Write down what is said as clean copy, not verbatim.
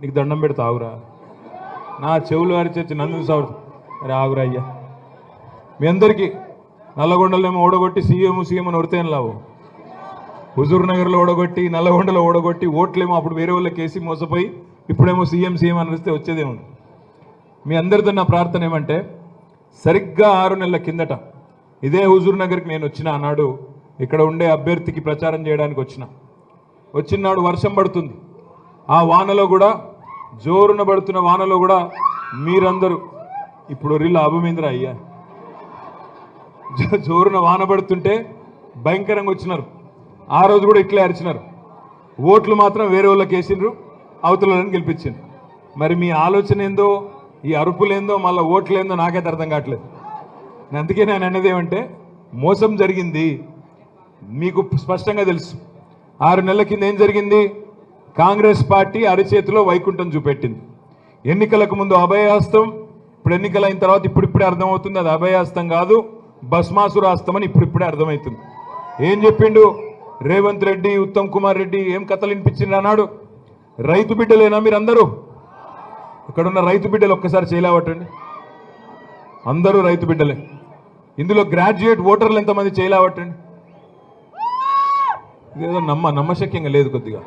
నీకు దండం పెడతా ఆగురా, నా చెవులు అరిచొచ్చి నన్ను సాగు. అరే ఆగురా అయ్యా, మీ అందరికీ నల్లగొండలేమో ఓడగొట్టి సీఎం అని ఒడితేం లావు, హుజూర్ నగర్లో ఓడగొట్టి నల్లగొండలో ఓడగొట్టి ఓట్లేమో అప్పుడు వేరే వాళ్ళకి వేసి మోసపోయి ఇప్పుడేమో సీఎం అని వస్తే వచ్చేదేమో. మీ అందరితో నా ప్రార్థన ఏమంటే, సరిగ్గా 6 నెలల కిందట ఇదే హుజూర్ నగర్కి నేను వచ్చిన ఆనాడు ఇక్కడ ఉండే అభ్యర్థికి ప్రచారం చేయడానికి వచ్చినాడు వర్షం పడుతుంది. ఆ వానలో కూడా, జోరున పడుతున్న వానలో కూడా మీరందరూ ఇప్పుడు రిల్ అభమేంద్ర అయ్యా, జోరున వాన పడుతుంటే భయంకరంగా వచ్చినారు. ఆ రోజు కూడా ఇట్లే అరిచినారు. ఓట్లు మాత్రం వేరే వాళ్ళకి వేసిండ్రు, అవతలని గెలిపించిండ్రు. మరి మీ ఆలోచన ఏందో, ఈ అరుపులేందో, మళ్ళీ ఓట్లేందో నాకైతే అర్థం కావట్లేదు. అందుకే నేను అనేది ఏమంటే, మోసం జరిగింది మీకు స్పష్టంగా తెలుసు. 6 నెలల కింద ఏం జరిగింది? కాంగ్రెస్ పార్టీ అరిచేతిలో వైకుంఠం చూపెట్టింది. ఎన్నికలకు ముందు అభయహస్తం, ఇప్పుడు ఎన్నికలైన తర్వాత ఇప్పుడిప్పుడే అర్థమవుతుంది అది అభయహస్తం కాదు, భస్మాసురాస్తం అని ఇప్పుడిప్పుడే అర్థమవుతుంది. ఏం చెప్పిండు రేవంత్ రెడ్డి, ఉత్తమ్ కుమార్ రెడ్డి? ఏం కథలు వినిపించిండ్రు అన్నాడు. రైతు బిడ్డలేనా మీరందరూ? ఇక్కడున్న రైతు బిడ్డలు ఒక్కసారి చేయలేవటండి. అందరూ రైతు బిడ్డలే. ఇందులో గ్రాడ్యుయేట్ ఓటర్లు ఎంతమంది చేయలేవటండి? ఇదేదో నమ్మశక్యంగా లేదు కొద్దిగా.